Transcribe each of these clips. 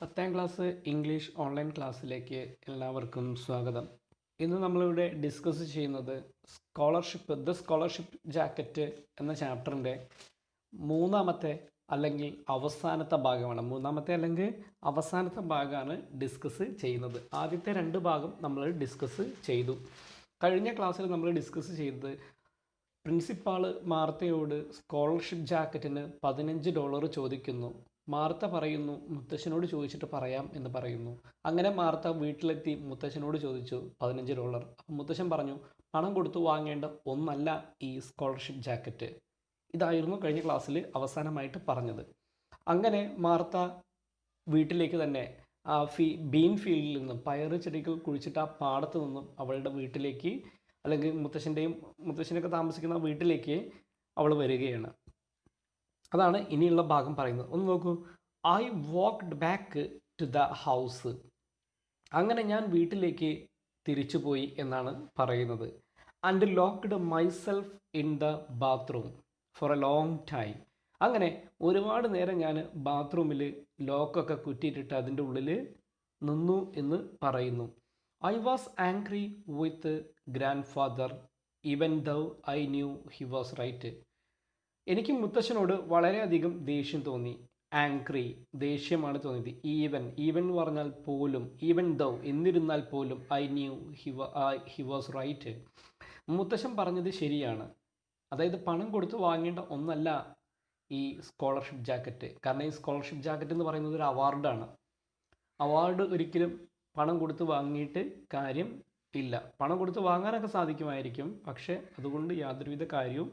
10ാം class English online ക്ലാസ്സിലേക്ക് എല്ലാവർക്കും സ്വാഗതം. ഇന്ന് നമ്മളിവിടെ ഡിസ്കസ് ചെയ്യുന്നത് സ്കോളർഷിപ്പ് ജാക്കറ്റ് എന്ന ചാപ്റ്ററിൻ്റെ മൂന്നാമത്തെ അല്ലെങ്കിൽ അവസാനത്തെ ഭാഗമാണ്. അവസാനത്തെ ഭാഗമാണ് ഡിസ്കസ് ചെയ്യുന്നത്. ആദ്യത്തെ രണ്ട് ഭാഗം നമ്മൾ ഡിസ്കസ് ചെയ്തു. കഴിഞ്ഞ ക്ലാസ്സിൽ നമ്മൾ ഡിസ്കസ് ചെയ്തത് പ്രിൻസിപ്പാൾ മാർത്തയോട് സ്കോളർഷിപ്പ് ജാക്കറ്റിന് $15 ചോദിക്കുന്നു. മാർത്ത പറയുന്നു മുത്തശ്ശനോട് ചോദിച്ചിട്ട് പറയാം എന്ന് പറയുന്നു. അങ്ങനെ മാർത്ത വീട്ടിലെത്തി മുത്തശ്ശനോട് ചോദിച്ചു $15. അപ്പം മുത്തശ്ശൻ പറഞ്ഞു പണം കൊടുത്തു വാങ്ങേണ്ട ഒന്നല്ല ഈ സ്കോളർഷിപ്പ് ജാക്കറ്റ്. ഇതായിരുന്നു കഴിഞ്ഞ ക്ലാസ്സിൽ അവസാനമായിട്ട് പറഞ്ഞത്. അങ്ങനെ മാർത്ത വീട്ടിലേക്ക് തന്നെ ആ ബീൻ ഫീൽഡിൽ നിന്നും പയറ് ചെടികൾ കുഴിച്ചിട്ട് ആ പാടത്ത് നിന്നും അവളുടെ വീട്ടിലേക്ക്, അല്ലെങ്കിൽ മുത്തശ്ശനൊക്കെ താമസിക്കുന്ന വീട്ടിലേക്ക് അവൾ വരികയാണ്. അതാണ് ഇനിയുള്ള ഭാഗം പറയുന്നത്. ഒന്ന് നോക്കൂ. I walked back to the house. അങ്ങനെ ഞാൻ വീട്ടിലേക്ക് തിരിച്ചു പോയി എന്നാണ് പറയുന്നത്. And locked myself in the bathroom for a long time. അങ്ങനെ ഒരുപാട് നേരം ഞാൻ ബാത്റൂമിൽ ലോക്കൊക്കെ കുറ്റിയിട്ടിട്ട് അതിൻ്റെ ഉള്ളിൽ നിന്നു എന്ന് പറയുന്നു. I was angry with grandfather even though I knew he was right. എനിക്ക് മുത്തശ്ശനോട് വളരെയധികം ദേഷ്യം തോന്നി. ആംഗ്രി ദേഷ്യമാണ് തോന്നിയത്. ഈവൻ എന്ന് പറഞ്ഞാൽ പോലും, ഈവൻ ദൗ എന്നിരുന്നാൽ പോലും, I knew he was right. മുത്തശ്ശൻ പറഞ്ഞത് ശരിയാണ്. അതായത് പണം കൊടുത്ത് വാങ്ങേണ്ട ഒന്നല്ല ഈ സ്കോളർഷിപ്പ് ജാക്കറ്റ്. കാരണം ഈ സ്കോളർഷിപ്പ് ജാക്കറ്റ് എന്ന് പറയുന്നത് ഒരു അവാർഡാണ്. അവാർഡ് ഒരിക്കലും പണം കൊടുത്ത് വാങ്ങിയിട്ട് കാര്യം ഇല്ല. പണം കൊടുത്ത് വാങ്ങാനൊക്കെ സാധിക്കുമായിരിക്കും, പക്ഷേ അതുകൊണ്ട് യാതൊരുവിധ കാര്യവും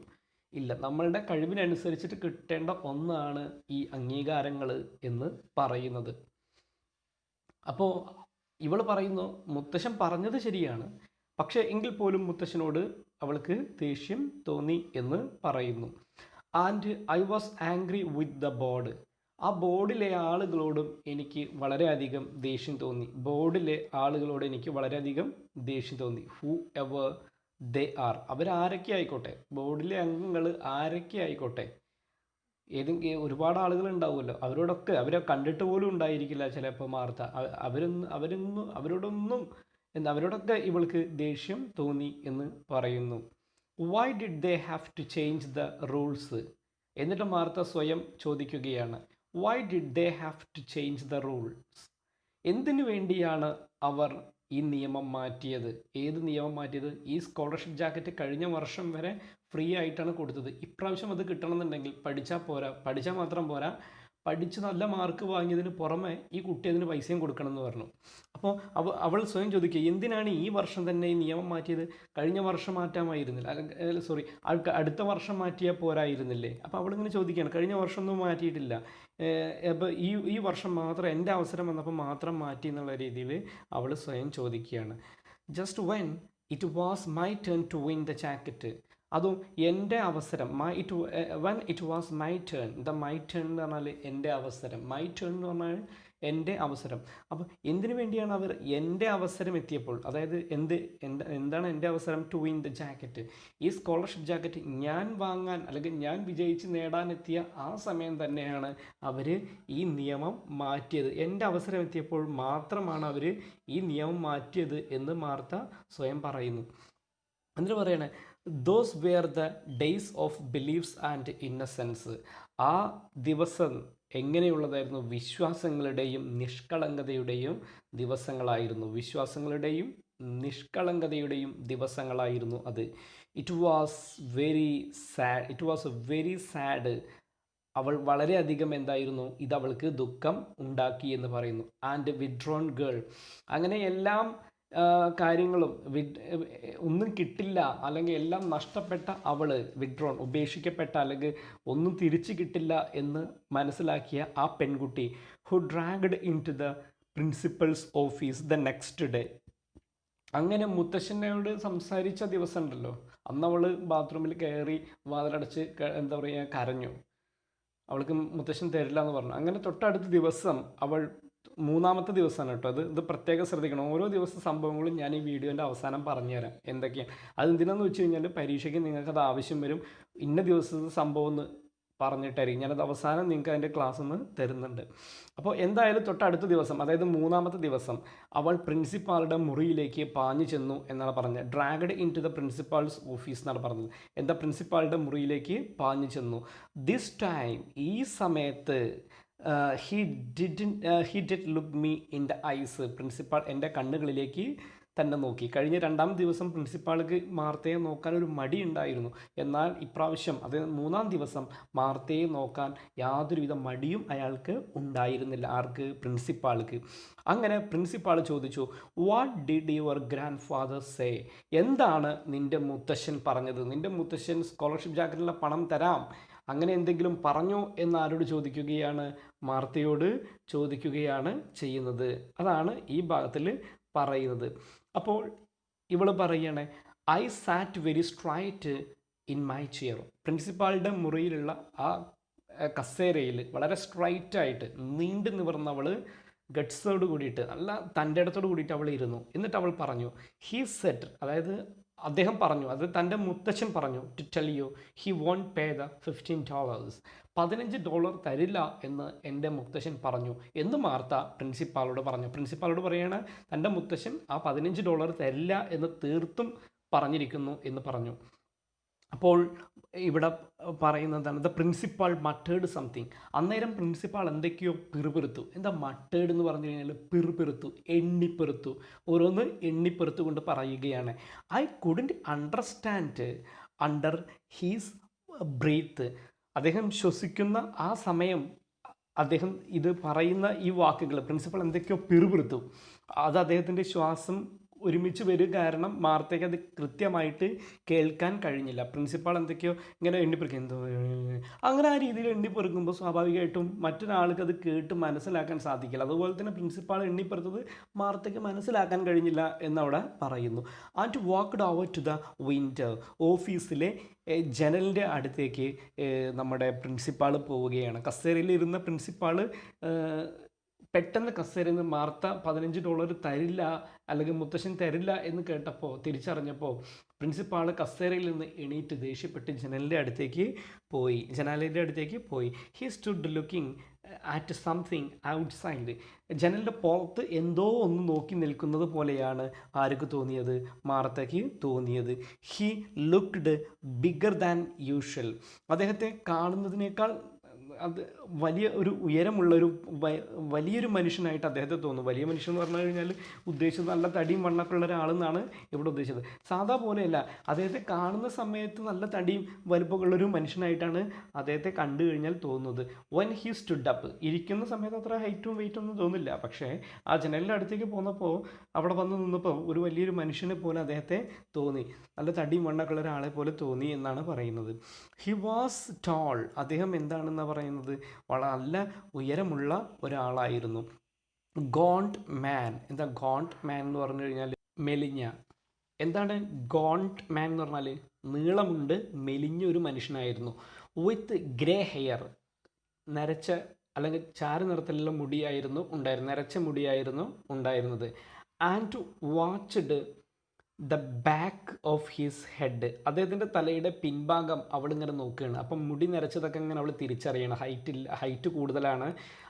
ഇല്ല. നമ്മളുടെ കഴിവിനനുസരിച്ചിട്ട് കിട്ടേണ്ട ഒന്നാണ് ഈ അംഗീകാരങ്ങൾ എന്ന് പറയുന്നത്. അപ്പോൾ ഇവൾ പറയുന്നു മുത്തശ്ശൻ പറഞ്ഞത് ശരിയാണ്, പക്ഷേ എങ്കിൽ പോലും മുത്തശ്ശനോട് അവൾക്ക് ദേഷ്യം തോന്നി എന്ന് പറയുന്നു. And I was angry with the board. ആ ബോർഡിലെ ആളുകളോടും എനിക്ക് വളരെയധികം ദേഷ്യം തോന്നി. Whoever they are. അവരാരൊക്കെ ആയിക്കോട്ടെ, ബോർഡിലെ അംഗങ്ങൾ ആരൊക്കെ ആയിക്കോട്ടെ, ഒരുപാട് ആളുകൾ ഉണ്ടാവുമല്ലോ, അവരെ കണ്ടിട്ട് പോലും ഉണ്ടായിരിക്കില്ല ചിലപ്പോൾ മാർത്ത. അവരോടൊക്കെ ഇവൾക്ക് ദേഷ്യം തോന്നി എന്ന് പറയുന്നു. Why did they have to change the rules. എന്നിട്ട് മാർത്ത സ്വയം ചോദിക്കുകയാണ്, why did they have to change the rules. എന്തിനു വേണ്ടിയാണ് അവർ ഈ നിയമം മാറ്റിയത്? ഏത് നിയമം മാറ്റിയത്? ഈ സ്കോളർഷിപ്പ് ജാക്കറ്റ് കഴിഞ്ഞ വർഷം വരെ ഫ്രീ ആയിട്ടാണ് കൊടുത്തത്. ഇപ്രാവശ്യം അത് കിട്ടണമെന്നുണ്ടെങ്കിൽ പഠിച്ചാൽ മാത്രം പോരാ, പഠിച്ച് നല്ല മാർക്ക് വാങ്ങിയതിന് പുറമെ ഈ കുട്ടി അതിന് പൈസയും കൊടുക്കണം എന്ന് പറഞ്ഞു. അപ്പോൾ അവൾ സ്വയം ചോദിക്കുക, എന്തിനാണ് ഈ വർഷം തന്നെ ഈ നിയമം മാറ്റിയത്? കഴിഞ്ഞ വർഷം മാറ്റാമായിരുന്നില്ല, അടുത്ത വർഷം മാറ്റിയാൽ പോരായിരുന്നില്ലേ? അപ്പോൾ അവളിങ്ങനെ ചോദിക്കുകയാണ്, കഴിഞ്ഞ വർഷമൊന്നും മാറ്റിയിട്ടില്ല, അപ്പോൾ ഈ വർഷം മാത്രം എൻ്റെ അവസരം വന്നപ്പോൾ മാത്രം മാറ്റി എന്നുള്ള രീതിയിൽ അവൾ സ്വയം ചോദിക്കുകയാണ്. Just when it was my turn to win the jacket. അതും എൻ്റെ അവസരം, when it was my turn. My turn എന്ന് പറഞ്ഞാൽ എൻ്റെ അവസരം, മൈ ടേൺ എന്ന് പറഞ്ഞാൽ എൻ്റെ അവസരം. അപ്പോൾ എന്തിനു വേണ്ടിയാണ് അവർ എൻ്റെ അവസരം എത്തിയപ്പോൾ, അതായത് എന്താണ് എൻ്റെ അവസരം? To win the jacket. ഈ സ്കോളർഷിപ്പ് ജാക്കറ്റ് ഞാൻ വാങ്ങാൻ, അല്ലെങ്കിൽ ഞാൻ വിജയിച്ച് നേടാനെത്തിയ ആ സമയം തന്നെയാണ് അവർ ഈ നിയമം മാറ്റിയത്. എൻ്റെ അവസരം എത്തിയപ്പോൾ മാത്രമാണ് അവർ ഈ നിയമം മാറ്റിയത് എന്ന് മാർത്ത സ്വയം പറയുന്നു. എന്നിട്ട് പറയണേ, those were the days of beliefs and innocence. ആ ദിവസം എങ്ങനെയുള്ളതായിരുന്നു? വിശ്വാസങ്ങളുടെയും നിഷ്കളങ്കതയുടെയും ദിവസങ്ങളായിരുന്നു അത്. It was very sad. അവൾ വളരെയധികം ഇത് അവൾക്ക് ദുഃഖം ഉണ്ടാക്കി എന്ന് പറയുന്നു. And withdrawn girl. അങ്ങനെ എല്ലാം കാര്യങ്ങളും ഒന്നും കിട്ടില്ല, അല്ലെങ്കിൽ എല്ലാം നഷ്ടപ്പെട്ട അവൾ, ഉപേക്ഷിക്കപ്പെട്ട, അല്ലെങ്കിൽ ഒന്നും തിരിച്ചു കിട്ടില്ല എന്ന് മനസ്സിലാക്കിയ ആ പെൺകുട്ടി, who dragged into the principal's office the next day. അങ്ങനെ മുത്തശ്ശനോട് സംസാരിച്ച ദിവസം ഉണ്ടല്ലോ, അന്ന് അവൾ ബാത്റൂമിൽ കയറി വാതിലടച്ച് കരഞ്ഞു. അവൾക്ക് മുത്തശ്ശൻ തരില്ല എന്ന് പറഞ്ഞു. അങ്ങനെ തൊട്ടടുത്ത ദിവസം അവൾ, മൂന്നാമത്തെ ദിവസമാണ് കേട്ടോ ഇത് പ്രത്യേകം ശ്രദ്ധിക്കണം. ഓരോ ദിവസം സംഭവങ്ങളും ഞാൻ ഈ വീഡിയോൻ്റെ അവസാനം പറഞ്ഞുതരാം എന്തൊക്കെയാണ്. അതെന്തിനാന്ന് വെച്ച് കഴിഞ്ഞാൽ പരീക്ഷയ്ക്ക് നിങ്ങൾക്കത് ആവശ്യം വരും. ഇന്ന ദിവസത്തെ സംഭവം എന്ന് പറഞ്ഞിട്ടായിരിക്കും. ഞാനത് അവസാനം നിങ്ങൾക്ക് അതിൻ്റെ ക്ലാസ് ഒന്ന് തരുന്നുണ്ട്. അപ്പോൾ എന്തായാലും തൊട്ടടുത്ത ദിവസം, അതായത് 3-ാമത്തെ ദിവസം, അവൾ പ്രിൻസിപ്പാളുടെ മുറിയിലേക്ക് പാഞ്ഞു ചെന്നു എന്നാണ് പറഞ്ഞത്. Dragged into the principal's office എന്നാണ് പറഞ്ഞത്. എന്താ, പ്രിൻസിപ്പാളുടെ മുറിയിലേക്ക് പാഞ്ഞു ചെന്നു. ദിസ് ടൈം, ഈ സമയത്ത്, he did look me in the eyes, principal എൻ്റെ കണ്ണുകളിലേക്ക് തന്നെ നോക്കി. കഴിഞ്ഞ 2-ാം ദിവസം പ്രിൻസിപ്പാൾക്ക് മാർത്തയെ നോക്കാൻ ഒരു മടി ഉണ്ടായിരുന്നു. എന്നാൽ ഇപ്രാവശ്യം, അതായത് 3-ാം ദിവസം, മാർത്തയെ നോക്കാൻ യാതൊരുവിധ മടിയും അയാൾക്ക് ഉണ്ടായിരുന്നില്ല. ആർക്ക്? പ്രിൻസിപ്പാൾക്ക്. അങ്ങനെ പ്രിൻസിപ്പാൾ ചോദിച്ചു, what did your grand father say, എന്താണ് നിൻ്റെ മുത്തശ്ശൻ പറഞ്ഞത്? നിൻ്റെ മുത്തശ്ശൻ സ്കോളർഷിപ്പ് ജാക്കറ്റിലെ പണം തരാം, അങ്ങനെ എന്തെങ്കിലും പറഞ്ഞോ എന്ന് ആരോട് ചോദിക്കുകയാണ്? മാർത്തയോട് ചോദിക്കുകയാണ് ചെയ്യുന്നത്. അതാണ് ഈ ഭാഗത്തിൽ പറയുന്നത്. അപ്പോൾ ഇവൾ പറയണേ, I sat very straight in my chair. പ്രിൻസിപ്പാളുടെ മുറിയിലുള്ള ആ കസേരയിൽ വളരെ സ്ട്രൈറ്റായിട്ട് നീണ്ടു നിവർന്നവൾ ഗട്ട്സോട് കൂടിയിട്ട്, നല്ല തൻ്റെ ഇടത്തോട് കൂടിയിട്ട് അവൾ ഇരുന്നു. എന്നിട്ട് അവൾ പറഞ്ഞു, ഹീ സെറ്റ്, അതായത് അദ്ദേഹം പറഞ്ഞു, അത് തൻ്റെ മുത്തച്ഛൻ പറഞ്ഞു, to tell you he won't pay the $15, $15 തരില്ല എന്ന് എൻ്റെ മുത്തശ്ശൻ പറഞ്ഞു എന്ന് മാർത്ത പ്രിൻസിപ്പാളോട് പറഞ്ഞു. പ്രിൻസിപ്പാളോട് പറയാണ്, തൻ്റെ മുത്തശ്ശൻ ആ $15 തരില്ല എന്ന് തീർത്തും പറഞ്ഞിരിക്കുന്നു എന്ന് പറഞ്ഞു. അപ്പോൾ ഇവിടെ പറയുന്നതാണ്, ദ പ്രിൻസിപ്പാൾ മട്ടേഡ് സംതിങ്. അന്നേരം പ്രിൻസിപ്പാൾ എന്തൊക്കെയോ പിറുപിറുത്തു. എന്താ മട്ടേഡ് എന്ന് പറഞ്ഞു കഴിഞ്ഞാൽ? പിറുപിറുത്തു, എണ്ണിപ്പെറുത്തു, ഓരോന്ന് എണ്ണിപ്പെറുത്തു കൊണ്ട് പറയുകയാണ്. I couldn't understand under his breath. അദ്ദേഹം ശ്വസിക്കുന്ന ആ സമയം, അദ്ദേഹം ഇത് പറയുന്ന ഈ വാക്കുകൾ, പ്രിൻസിപ്പൾ എന്തൊക്കെയോ പിറുപിറുത്തു. അത് അദ്ദേഹത്തിൻ്റെ ശ്വാസം ഒരുമിച്ച് വരും കാരണം മാർത്തയ്ക്ക് അത് കൃത്യമായിട്ട് കേൾക്കാൻ കഴിഞ്ഞില്ല. പ്രിൻസിപ്പാൾ എന്തൊക്കെയോ ഇങ്ങനെ എണ്ണിപ്പെറുക്കും, എന്തോ അങ്ങനെ ആ രീതിയിൽ എണ്ണിപ്പെറുക്കുമ്പോൾ സ്വാഭാവികമായിട്ടും മറ്റൊരാൾക്ക് അത് കേട്ട് മനസ്സിലാക്കാൻ സാധിക്കില്ല. അതുപോലെ തന്നെ പ്രിൻസിപ്പാൾ എണ്ണിപ്പെറുത്തത് മാർത്തയ്ക്ക് മനസ്സിലാക്കാൻ കഴിഞ്ഞില്ല എന്നവിടെ പറയുന്നു. And walked over to the window. ഓഫീസിലെ ജനലിൻ്റെ അടുത്തേക്ക് നമ്മുടെ പ്രിൻസിപ്പാൾ പോവുകയാണ്. കസേരയിൽ ഇരുന്ന പ്രിൻസിപ്പാൾ പെട്ടെന്ന് കസേരയിൽ നിന്ന് മാർത്ത $15 തരില്ല, അല്ലെങ്കിൽ മുത്തശ്ശൻ തരില്ല എന്ന് കേട്ടപ്പോൾ, തിരിച്ചറിഞ്ഞപ്പോൾ പ്രിൻസിപ്പാൾ കസേരയിൽ നിന്ന് എണീറ്റ് ദേഷ്യപ്പെട്ട് ജനലിൻ്റെ അടുത്തേക്ക് പോയി. He stood looking at something outside. ജനലിൻ്റെ പുറത്ത് എന്തോ ഒന്ന് നോക്കി നിൽക്കുന്നത് പോലെയാണ് ആർക്ക് തോന്നിയത്? മാർത്തയ്ക്ക് തോന്നിയത്. He looked bigger than usual. അദ്ദേഹത്തെ കാണുന്നതിനേക്കാൾ അത് വലിയ ഒരു ഉയരമുള്ളൊരു വലിയൊരു മനുഷ്യനായിട്ട് അദ്ദേഹത്തെ തോന്നും. വലിയ മനുഷ്യൻ എന്ന് പറഞ്ഞു കഴിഞ്ഞാൽ ഉദ്ദേശിച്ചത് നല്ല തടിയും വണ്ണൊക്കെ ഉള്ള ഒരാളെന്നാണ് ഇവിടെ ഉദ്ദേശിച്ചത്. സാധാ പോലെയല്ല, അദ്ദേഹത്തെ കാണുന്ന സമയത്ത് നല്ല തടിയും വലുപ്പമുള്ളൊരു മനുഷ്യനായിട്ടാണ് അദ്ദേഹത്തെ കണ്ടു കഴിഞ്ഞാൽ തോന്നുന്നത്. വൻ ഹി സ്റ്റുഡ് അപ്പ്. ഇരിക്കുന്ന സമയത്ത് അത്ര ഹൈറ്റും വെയിറ്റും ഒന്നും തോന്നില്ല, പക്ഷേ ആ ജനലിൻ്റെ അടുത്തേക്ക് പോന്നപ്പോൾ, അവിടെ വന്ന് നിന്നപ്പോൾ ഒരു വലിയൊരു മനുഷ്യനെ പോലെ അദ്ദേഹത്തെ തോന്നി. നല്ല തടിയും വണ്ണൊക്കെ ഉള്ള ഒരാളെ പോലെ തോന്നി എന്നാണ് പറയുന്നത്. He was tall. അദ്ദേഹം എന്താണെന്ന് പറയുന്നത്? നല്ല ഉയരമുള്ള ഒരാളായിരുന്നു. ഗോണ്ട് മാൻ. എന്താ ഗോണ്ട് മാൻ എന്ന് പറഞ്ഞു കഴിഞ്ഞാൽ? മെലിഞ്ഞ. എന്താണ് ഗോണ്ട് മാൻ എന്ന് പറഞ്ഞാൽ? നീളമുണ്ട്, മെലിഞ്ഞ ഒരു മനുഷ്യനായിരുന്നു. വിത്ത് ഗ്രേ ഹെയർ. നരച്ച അല്ലെങ്കിൽ ചാര നിറത്തിലുള്ള മുടിയായിരുന്നു ഉണ്ടായിരുന്നത്, നരച്ച മുടിയായിരുന്നു ഉണ്ടായിരുന്നത്. And watched the back of his head. അദ്ദേഹത്തിൻ്റെ തലയുടെ പിൻഭാഗം അവളിങ്ങനെ നോക്കുകയാണ്. അപ്പം മുടി നരച്ചതൊക്കെ ഇങ്ങനെ അവൾ തിരിച്ചറിയണം. ഹൈറ്റ് കൂടുതലാണ്,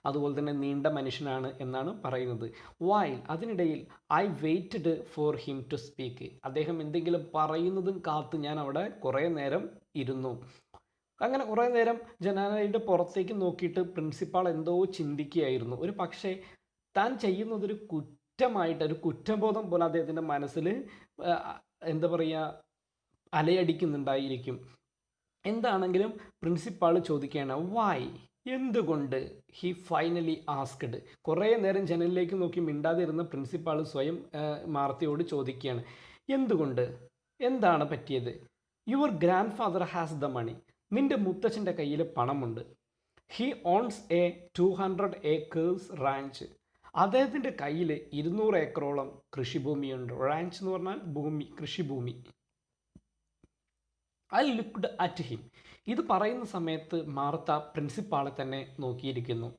അതുപോലെ തന്നെ നീണ്ട മനുഷ്യനാണ് എന്നാണ് പറയുന്നത്. വൈൽ, അതിനിടയിൽ, I waited for him to speak. അദ്ദേഹം എന്തെങ്കിലും പറയുന്നതും കാത്ത് ഞാൻ അവിടെ കുറേ നേരം ഇരുന്നു. അങ്ങനെ കുറേ നേരം ജനാലയുടെ പുറത്തേക്ക് നോക്കിയിട്ട് പ്രിൻസിപ്പാൾ എന്തോ ചിന്തിക്കുകയായിരുന്നു. ഒരു പക്ഷേ താൻ ചെയ്യുന്നതൊരു ഒരു കുറ്റബോധം പോലെ അദ്ദേഹത്തിൻ്റെ മനസ്സിൽ എന്താ പറയുക, അലയടിക്കുന്നുണ്ടായിരിക്കും. എന്താണെങ്കിലും പ്രിൻസിപ്പാൾ ചോദിക്കുകയാണ്, വൈ, എന്തുകൊണ്ട്? He finally asked. കുറേ നേരം ജനലിലേക്ക് നോക്കി മിണ്ടാതിരുന്ന പ്രിൻസിപ്പാൾ സ്വയം മാർത്തയോട് ചോദിക്കുകയാണ്, എന്തുകൊണ്ട്? എന്താണ് പറ്റിയത്? Your grandfather has the money. നിൻ്റെ മുത്തച്ഛൻ്റെ കയ്യിൽ പണമുണ്ട്. He owns a 200 acres ranch. അദ്ദേഹത്തിൻ്റെ കയ്യിൽ 200 ഏക്കറോളം കൃഷിഭൂമിയുണ്ട്. റാഞ്ച് എന്ന് പറഞ്ഞാൽ ഭൂമി, കൃഷിഭൂമി. I looked at him. ഇത് പറയുന്ന സമയത്ത് മാർത്ത പ്രിൻസിപ്പാളെ തന്നെ നോക്കിയിരിക്കുന്നു.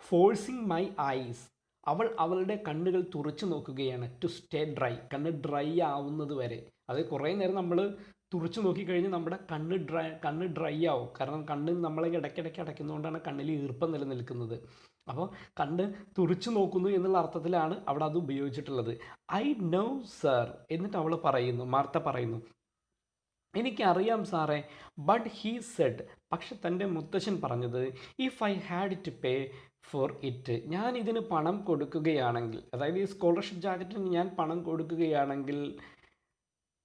Forcing my eyes. അവളുടെ കണ്ണുകൾ തുറച്ചു നോക്കുകയാണ്. To stay dry. കണ്ണ് ഡ്രൈ ആവുന്നത് വരെ. അത് കുറേ നേരം നമ്മൾ തുറച്ചു നോക്കിക്കഴിഞ്ഞാൽ നമ്മുടെ കണ്ണ് ഡ്രൈ ആവും. കാരണം കണ്ണ് നമ്മളെ ഇടയ്ക്കിടയ്ക്ക് അടയ്ക്കുന്നതുകൊണ്ടാണ് കണ്ണിൽ ഈർപ്പം നിലനിൽക്കുന്നത്. അപ്പോൾ കണ്ണ് തുറിച്ചു നോക്കുന്നു എന്നുള്ള അർത്ഥത്തിലാണ് അവിടെ അത് ഉപയോഗിച്ചിട്ടുള്ളത്. I know sir. എന്നിട്ട് അവൾ പറയുന്നു, മാർത്ത പറയുന്നു, എനിക്കറിയാം സാറേ. But he said. പക്ഷെ തൻ്റെ മുത്തശ്ശൻ പറഞ്ഞത്, if I had to pay for it, ഞാൻ ഇതിന് പണം കൊടുക്കുകയാണെങ്കിൽ, അതായത് ഈ സ്കോളർഷിപ്പ് ജാക്കറ്റിന് ഞാൻ പണം കൊടുക്കുകയാണെങ്കിൽ,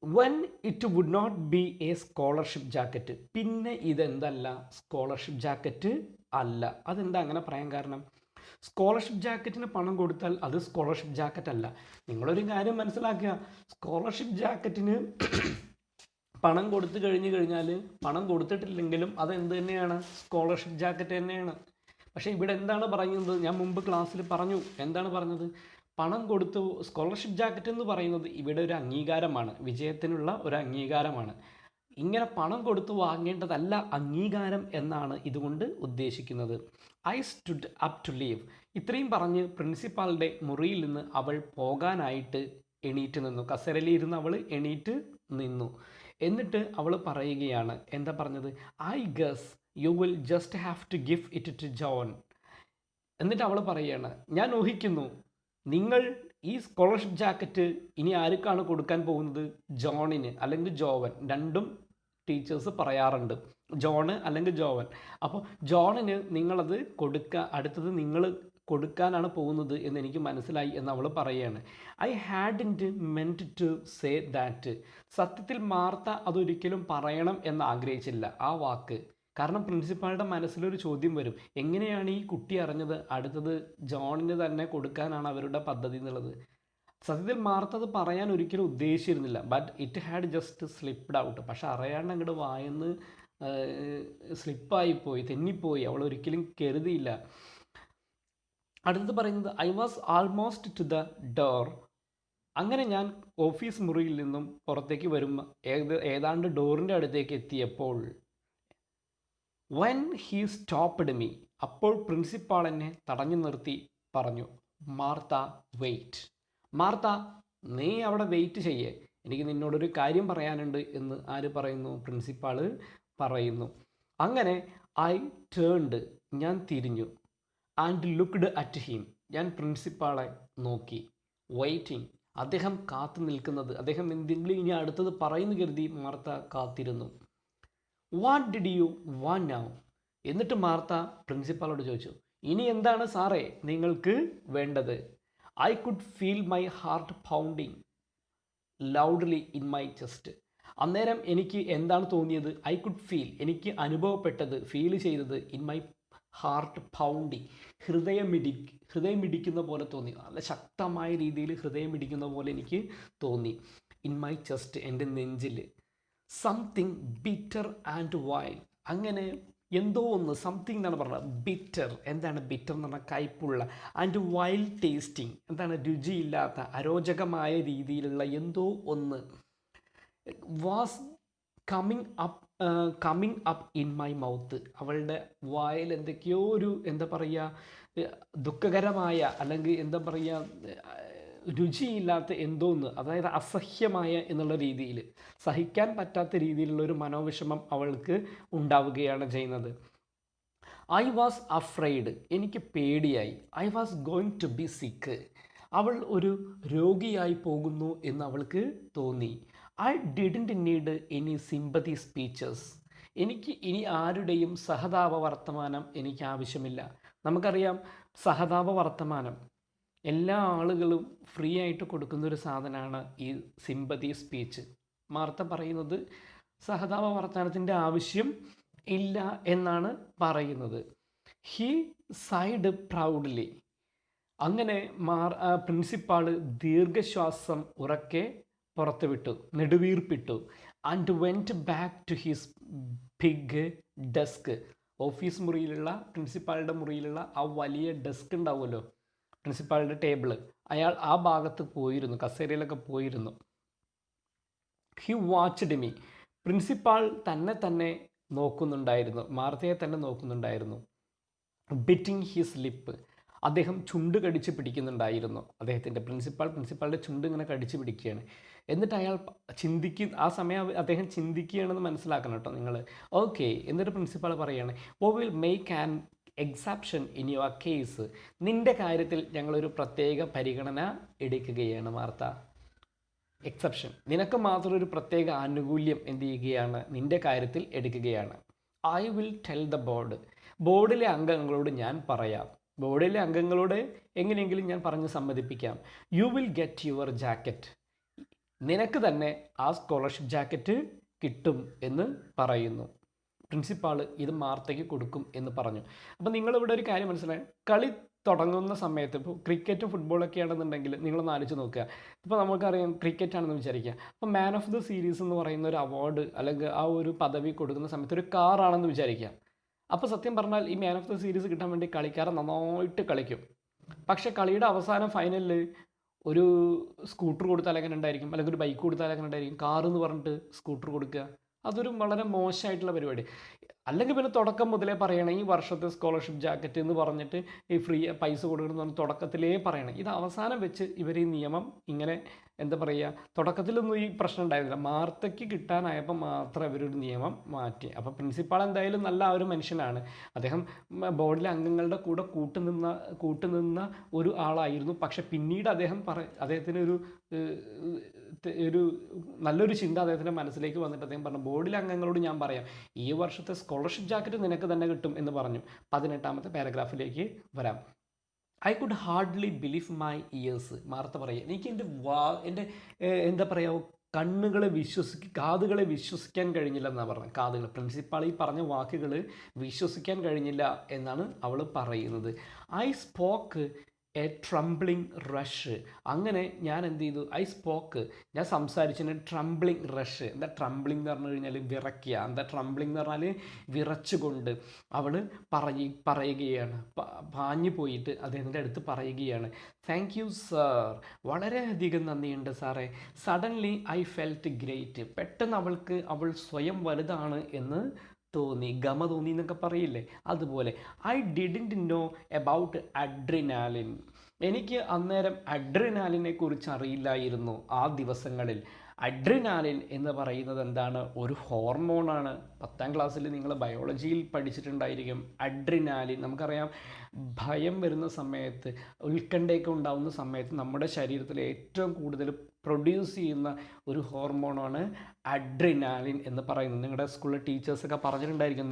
when it would not be a scholarship jacket, പിന്നെ ഇതെന്തല്ല, സ്കോളർഷിപ്പ് ജാക്കറ്റ് അല്ല. അതെന്താ അങ്ങനെ പറയാൻ കാരണം? സ്കോളർഷിപ്പ് ജാക്കറ്റിന് പണം കൊടുത്താൽ അത് സ്കോളർഷിപ്പ് ജാക്കറ്റ് അല്ല. നിങ്ങളൊരു കാര്യം മനസ്സിലാക്കുക, സ്കോളർഷിപ്പ് ജാക്കറ്റിന് പണം കൊടുത്തു കഴിഞ്ഞാൽ, പണം കൊടുത്തിട്ടില്ലെങ്കിലും അതെന്ത് തന്നെയാണ്, സ്കോളർഷിപ്പ് ജാക്കറ്റ് തന്നെയാണ്. പക്ഷേ ഇവിടെ എന്താണ് പറയുന്നത്? ഞാൻ മുമ്പ് ക്ലാസ്സിൽ പറഞ്ഞു. എന്താണ് പറഞ്ഞത്? പണം കൊടുത്തു. സ്കോളർഷിപ്പ് ജാക്കറ്റ് എന്ന് പറയുന്നത് ഇവിടെ ഒരു അംഗീകാരമാണ്, വിജയത്തിനുള്ള ഒരു അംഗീകാരമാണ്. ഇങ്ങനെ പണം കൊടുത്തു വാങ്ങേണ്ടതല്ല അംഗീകാരം എന്നാണ് ഇതുകൊണ്ട് ഉദ്ദേശിക്കുന്നത്. I stood up to leave. ഇത്രയും പറഞ്ഞ് പ്രിൻസിപ്പാളുടെ മുറിയിൽ നിന്ന് അവൾ പോകാനായിട്ട് എണീറ്റ് നിന്നു. കസേരയിലിരുന്ന് അവൾ എണീറ്റ് നിന്നു. എന്നിട്ട് അവൾ പറയുകയാണ്, എന്താ പറഞ്ഞത്? I guess you will just have to give it to John. എന്നിട്ട് അവൾ പറയുകയാണ്, ഞാൻ ഊഹിക്കുന്നു നിങ്ങൾ ഈ സ്കോളർഷിപ്പ് ജാക്കറ്റ് ഇനി ആർക്കാണ് കൊടുക്കാൻ പോകുന്നത്? ജോണിന് അല്ലെങ്കിൽ ജോവൻ. രണ്ടും ടീച്ചേഴ്സ് പറയാറുണ്ട്, ജോണ് അല്ലെങ്കിൽ ജോവൻ. അപ്പോൾ ജോണിന് നിങ്ങളത് കൊടുക്കുക, അടുത്തത് നിങ്ങൾ കൊടുക്കാനാണ് പോകുന്നത് എന്ന് എനിക്ക് മനസ്സിലായി എന്ന് അവൾ പറയുകയാണ്. I hadn't meant to say that. സത്യത്തിൽ മാർത്ത അതൊരിക്കലും പറയണം എന്ന് ആഗ്രഹിച്ചില്ല ആ വാക്ക്. കാരണം പ്രിൻസിപ്പാളുടെ മനസ്സിലൊരു ചോദ്യം വരും, എങ്ങനെയാണ് ഈ കുട്ടി അറിഞ്ഞത് അടുത്തത് ജോണിന് തന്നെ കൊടുക്കാനാണ് അവരുടെ പദ്ധതി എന്നുള്ളത്. സത്യത്തിൽ മാർത്ത അത് പറയാൻ ഒരിക്കലും ഉദ്ദേശിച്ചിരുന്നില്ല. But it had just slipped out. പക്ഷെ അറിയാണ്ട് അങ്ങോട്ട് വായെന്ന് സ്ലിപ്പായിപ്പോയി, തെന്നിപ്പോയി. അവൾ ഒരിക്കലും കരുതിയില്ല. അടുത്തത് പറയുന്നത്, I was almost to the door. അങ്ങനെ ഞാൻ ഓഫീസ് മുറിയിൽ നിന്നും പുറത്തേക്ക് വരുമ്പോൾ ഏതാണ്ട് ഡോറിൻ്റെ അടുത്തേക്ക് എത്തിയപ്പോൾ, വെൻ ഹീ സ്റ്റോപ്പ്ഡ് മീ, അപ്പോൾ പ്രിൻസിപ്പാൾ എന്നെ തടഞ്ഞു നിർത്തി പറഞ്ഞു, മാർത്ത വെയിറ്റ്. മാർത്ത, നീ അവിടെ വെയിറ്റ് ചെയ്യേ, എനിക്ക് നിന്നോടൊരു കാര്യം പറയാനുണ്ട് എന്ന് ആര് പറയുന്നു? പ്രിൻസിപ്പാള് പറയുന്നു. അങ്ങനെ ഐ ടേൺഡ്, ഞാൻ തിരിഞ്ഞു. ആൻഡ് ലുക്ക്ഡ് അറ്റ് ഹിം, ഞാൻ പ്രിൻസിപ്പാളെ നോക്കി. വെയിറ്റിംഗ്, അദ്ദേഹം കാത്തു നിൽക്കുന്നത്, അദ്ദേഹം എന്തെങ്കിലും ഇനി അടുത്തത് പറയുന്നു കരുതി മാർത്ത കാത്തിരുന്നു. What did you want now? എന്നിട്ട് മാർത്ത പ്രിൻസിപ്പാളോട് ചോദിച്ചു, ഇനി എന്താണ് സാറേ നിങ്ങൾക്ക് വേണ്ടത്? I could feel my heart pounding loudly in my chest. അന്നേരം എനിക്ക് എന്താണ് തോന്നിയത്? ഐ കുഡ് ഫീൽ, എനിക്ക് അനുഭവപ്പെട്ടത്, ഫീൽ ചെയ്തത്, ഇൻ മൈ ഹാർട്ട് പൗണ്ടിങ്, ഹൃദയമിടിക്കുന്ന പോലെ തോന്നി. നല്ല ശക്തമായ രീതിയിൽ ഹൃദയമിടിക്കുന്ന പോലെ എനിക്ക് തോന്നി. ഇൻ മൈ ചെസ്റ്റ്, എൻ്റെ നെഞ്ചിൽ. സംതിങ് ബിറ്റർ ആൻഡ് വൈൽഡ്, അങ്ങനെ എന്തോ ഒന്ന്, സംതിങ് എന്നാണ് പറഞ്ഞത്. ബിറ്റർ, എന്താണ് ബിറ്റർ എന്ന് പറഞ്ഞാൽ? കയ്പുള്ള. ആൻഡ് വൈൽഡ് ടേസ്റ്റിംഗ്, എന്താണ്? രുചിയില്ലാത്ത, അരോചകമായ രീതിയിലുള്ള എന്തോ ഒന്ന്. Was coming up in my mouth, അവളുടെ വായിൽ എന്തൊക്കെയോ ഒരു, എന്താ പറയുക, ദുഃഖകരമായ അല്ലെങ്കിൽ എന്താ പറയുക, രുചിയില്ലാത്ത എന്തോന്ന്, അതായത് അസഹ്യമായ എന്നുള്ള രീതിയിൽ, സഹിക്കാൻ പറ്റാത്ത രീതിയിലുള്ള ഒരു മനോവിഷമം അവൾക്ക് ഉണ്ടാവുകയാണ് ചെയ്യുന്നത്. ഐ വാസ് അഫ്രൈഡ്, എനിക്ക് പേടിയായി. I was going to be sick, അവൾ ഒരു രോഗിയായി പോകുന്നു എന്ന് അവൾക്ക് തോന്നി. I didn't need any sympathy speeches, എനിക്ക് ഇനി ആരുടെയും സഹതാപ വർത്തമാനം എനിക്ക് ആവശ്യമില്ല. നമുക്കറിയാം സഹതാപ വർത്തമാനം എല്ലാ ആളുകളും ഫ്രീ ആയിട്ട് കൊടുക്കുന്നൊരു സാധനമാണ് ഈ സിമ്പതി സ്പീച്ച്. മാർത്ത പറയുന്നത് സഹതാപ വർത്തമാനത്തിൻ്റെ ആവശ്യം ഇല്ല എന്നാണ് പറയുന്നത്. ഹി സൈഡ് പ്രൗഡ്ലി, അങ്ങനെ പ്രിൻസിപ്പാള് ദീർഘശ്വാസം ഉറക്കെ പുറത്തുവിട്ടു, നെടുവീർപ്പിട്ടു. And went back to his big desk, office മുറിയിലുള്ള, പ്രിൻസിപ്പാളുടെ മുറിയിലുള്ള ആ വലിയ ഡെസ്ക് ഉണ്ടാവുമല്ലോ, പ്രിൻസിപ്പാളുടെ ടേബിള്, അയാൾ ആ ഭാഗത്ത് പോയിരുന്നു, കസേരയിലൊക്കെ പോയിരുന്നു. ഹി വാച്ച്ഡ് മീ, പ്രിൻസിപ്പാൾ തന്നെ നോക്കുന്നുണ്ടായിരുന്നു, മാർത്തയെ തന്നെ നോക്കുന്നുണ്ടായിരുന്നു. ബിറ്റിംഗ് ഹിസ് ലിപ്പ്, അദ്ദേഹം ചുണ്ട് കടിച്ച് പിടിക്കുന്നുണ്ടായിരുന്നു. അദ്ദേഹത്തിൻ്റെ പ്രിൻസിപ്പാളുടെ ചുണ്ട് ഇങ്ങനെ കടിച്ച് പിടിക്കുകയാണ്. എന്നിട്ട് അയാൾ ആ സമയം അദ്ദേഹം ചിന്തിക്കുകയാണെന്ന് മനസ്സിലാക്കണം കേട്ടോ നിങ്ങൾ. ഓക്കെ, എന്നിട്ട് പ്രിൻസിപ്പാൾ പറയുകയാണ്, we will make an exception in your case. നിൻ്റെ കാര്യത്തിൽ ഞങ്ങളൊരു പ്രത്യേക പരിഗണന എടുക്കുകയാണ് വാർത്ത. എക്സെപ്ഷൻ, നിനക്ക് മാത്രം ഒരു പ്രത്യേക ആനുകൂല്യം എന്ത് ചെയ്യുകയാണ്, നിൻ്റെ കാര്യത്തിൽ എടുക്കുകയാണ്. ഐ വിൽ ടെൽ ദ ബോർഡിലെ അംഗങ്ങളോട് ഞാൻ പറയാം. ബോർഡിലെ അംഗങ്ങളോട് എങ്ങനെയെങ്കിലും ഞാൻ പറഞ്ഞ് സമ്മതിപ്പിക്കാം. You will get your jacket. നിനക്ക് തന്നെ ആ സ്കോളർഷിപ്പ് ജാക്കറ്റ് കിട്ടും എന്ന് പറയുന്നു. പ്രിൻസിപ്പാൾ ഇത് മാർത്തയ്ക്ക് കൊടുക്കും എന്ന് പറഞ്ഞു. അപ്പോൾ നിങ്ങളിവിടെ ഒരു കാര്യം മനസ്സിലായി, കളി തുടങ്ങുന്ന സമയത്ത് ഇപ്പോൾ ക്രിക്കറ്റും ഫുട്ബോളൊക്കെ ആണെന്നുണ്ടെങ്കിൽ നിങ്ങളൊന്ന് ആലോചിച്ച് നോക്കുക. ഇപ്പോൾ നമുക്കറിയാം ക്രിക്കറ്റ് ആണെന്ന് വിചാരിക്കുക. അപ്പോൾ മാൻ ഓഫ് ദ സീരീസ് എന്ന് പറയുന്ന ഒരു അവാർഡ് അല്ലെങ്കിൽ ആ ഒരു പദവി കൊടുക്കുന്ന സമയത്ത് ഒരു കാറാണെന്ന് വിചാരിക്കുക. അപ്പോൾ സത്യം പറഞ്ഞാൽ ഈ മാൻ ഓഫ് ദ സീരീസ് കിട്ടാൻ വേണ്ടി കളിക്കാരൻ നന്നായിട്ട് കളിക്കും. പക്ഷേ കളിയുടെ അവസാനം ഫൈനലിൽ ഒരു സ്കൂട്ടർ കൊടുത്താൽ എങ്ങനെ ഉണ്ടായിരിക്കും, അല്ലെങ്കിൽ ഒരു ബൈക്ക് കൊടുത്താൽ എങ്ങനെ ഉണ്ടായിരിക്കും? കാർ എന്ന് പറഞ്ഞിട്ട് സ്കൂട്ടർ കൊടുക്കുക, അതൊരു വളരെ മോശമായിട്ടുള്ള പരിപാടി. അല്ലെങ്കിൽ പിന്നെ തുടക്കം മുതലേ പറയണം ഈ വർഷത്തെ സ്കോളർഷിപ്പ് ജാക്കറ്റ് എന്ന് പറഞ്ഞിട്ട് ഈ ഫ്രീ പൈസ കൊടുക്കണമെന്ന് പറഞ്ഞ് തുടക്കത്തിലേ പറയണം. ഇത് അവസാനം വെച്ച് ഇവർ ഈ നിയമം ഇങ്ങനെ എന്താ പറയുക, തുടക്കത്തിലൊന്നും ഈ പ്രശ്നം ഉണ്ടായിരുന്നില്ല. മാർത്തയ്ക്ക് കിട്ടാനായപ്പോൾ മാത്രം ഇവരൊരു നിയമം മാറ്റി. അപ്പോൾ പ്രിൻസിപ്പാൾ എന്തായാലും നല്ല ഒരു മനുഷ്യനാണ്. അദ്ദേഹം ബോർഡിലെ അംഗങ്ങളുടെ കൂടെ കൂട്ടുനിന്ന ഒരു ആളായിരുന്നു. പക്ഷെ പിന്നീട് അദ്ദേഹത്തിന് ഒരു നല്ലൊരു ചിന്ത അദ്ദേഹത്തിൻ്റെ മനസ്സിലേക്ക് വന്നിട്ട് അദ്ദേഹം പറഞ്ഞു, ബോർഡിലെ അംഗങ്ങളോട് ഞാൻ പറയാം ഈ വർഷത്തെ സ്കോളർഷിപ്പ് ജാക്കറ്റ് നിനക്ക് തന്നെ കിട്ടും എന്ന് പറഞ്ഞു. 18ാമത്തെ പാരഗ്രാഫിലേക്ക് വരാം. I could hardly believe my years. Martha പറയുക, എനിക്ക് എൻ്റെ എന്താ പറയുക, കാതുകളെ വിശ്വസിക്കാൻ കഴിഞ്ഞില്ല എന്നാണ് പറഞ്ഞത്. കാതുകൾ, പ്രിൻസിപ്പാൾ ഈ പറഞ്ഞ വാക്കുകൾ വിശ്വസിക്കാൻ കഴിഞ്ഞില്ല എന്നാണ് അവൾ പറയുന്നത്. I spoke A trembling rush. അങ്ങനെ ഞാൻ എന്ത് ചെയ്തു, ഞാൻ സംസാരിച്ചതിന് ട്രംബ്ലിങ് റഷ്. എന്താ ട്രംബ്ലിംഗ് എന്ന് പറഞ്ഞു കഴിഞ്ഞാൽ വിറയ്ക്കുക. എന്താ ട്രംബ്ലിംഗ് എന്ന് പറഞ്ഞാൽ വിറച്ചുകൊണ്ട് അവൾ പറയുകയാണ്, പാഞ്ഞു പോയിട്ട് അദ്ദേഹത്തിൻ്റെ അടുത്ത് പറയുകയാണ്, താങ്ക് യു സാർ, വളരെയധികം നന്ദിയുണ്ട് സാറേ. Suddenly I felt great. പെട്ടെന്ന് അവൾ സ്വയം വലുതാണ് എന്ന് തോന്നി, ഗമ തോന്നി എന്നൊക്കെ പറയില്ലേ, അതുപോലെ. I didn't know about adrenaline. എനിക്ക് അന്നേരം അഡ്രിനാലിനെ കുറിച്ച് അറിയില്ലായിരുന്നു ആ ദിവസങ്ങളിൽ. അഡ്രിനാലിൻ എന്ന് പറയുന്നത് എന്താണ്, ഒരു ഹോർമോണാണ്. 10ാം ക്ലാസ്സിൽ നിങ്ങൾ ബയോളജിയിൽ പഠിച്ചിട്ടുണ്ടായിരിക്കും. അഡ്രിനാലിൻ നമുക്കറിയാം, ഭയം വരുന്ന സമയത്ത്, ഉത്കണ്ഠയൊക്കെ ഉണ്ടാകുന്ന സമയത്ത് നമ്മുടെ ശരീരത്തിൽ ഏറ്റവും കൂടുതൽ പ്രൊഡ്യൂസ് ചെയ്യുന്ന ഒരു ഹോർമോണാണ് അഡ്രിനാലിൻ എന്ന് പറയുന്നത്. നിങ്ങളുടെ സ്കൂളിലെ ടീച്ചേഴ്സൊക്കെ പറഞ്ഞിട്ടുണ്ടായിരിക്കും,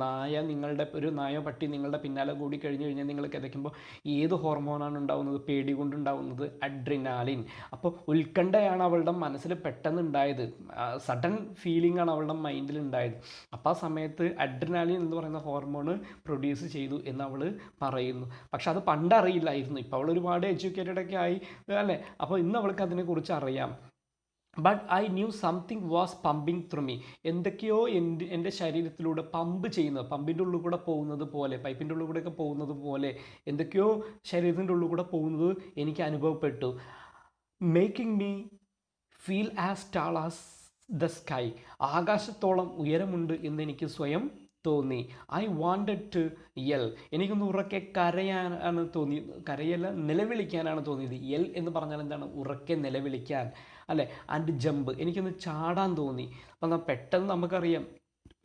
ഒരു നായോ പട്ടി നിങ്ങളുടെ പിന്നാലെ കൂടി കഴിഞ്ഞ് കഴിഞ്ഞാൽ നിങ്ങൾ കിതയ്ക്കുമ്പോൾ ഏത് ഹോർമോണാണ് ഉണ്ടാകുന്നത്, പേടി കൊണ്ടുണ്ടാകുന്നത് അഡ്രിനാലിൻ. അപ്പോൾ ഉത്കണ്ഠയാണ് അവളുടെ മനസ്സിൽ പെട്ടെന്ന് ഉണ്ടായത്, സഡൻ ഫീലിംഗ് ആണ് അവളുടെ മൈൻഡിൽ ഉണ്ടായത്. അപ്പോൾ ആ സമയത്ത് അഡ്രിനാലിൻ എന്ന് പറയുന്ന ഹോർമോൺ പ്രൊഡ്യൂസ് ചെയ്തു എന്ന് അവൾ പറയുന്നു. പക്ഷെ അത് പണ്ടറിയില്ലായിരുന്നു. ഇപ്പോൾ അവൾ ഒരുപാട് എഡ്യൂക്കേറ്റഡ് ഒക്കെ ആയി അല്ലേ, അപ്പോൾ ഇന്ന് അവൾക്ക് അതിനെക്കുറിച്ച് അറിയാം. But I new something was pumping through me. എന്തൊക്കെയോ എൻ്റെ ശരീരത്തിലൂടെ പമ്പിൻ്റെ ഉള്ളിൽ കൂടെ പോകുന്നത് പോലെ, പൈപ്പിൻ്റെ ഉള്ളിൽ കൂടെയൊക്കെ പോകുന്നത് പോലെ എന്തൊക്കെയോ ശരീരത്തിൻ്റെ ഉള്ളിൽ കൂടെ പോകുന്നത് എനിക്ക് അനുഭവപ്പെട്ടു. Making me feel as tall as the sky. ആകാശത്തോളം ഉയരമുണ്ട് എന്നെനിക്ക് സ്വയം തോന്നി. I wanted to yell. എനിക്കൊന്ന് ഉറക്കെ കരയാനാണ് തോന്നിയത്, കരയല്ല നിലവിളിക്കാനാണ് തോന്നിയത്. യെൽ എന്ന് പറഞ്ഞാൽ എന്താണ്, ഉറക്കെ നിലവിളിക്കാൻ അല്ലേ. ആൻഡ് ജമ്പ്, എനിക്കൊന്ന് ചാടാൻ തോന്നി. അപ്പം പെട്ടെന്ന് നമുക്കറിയാം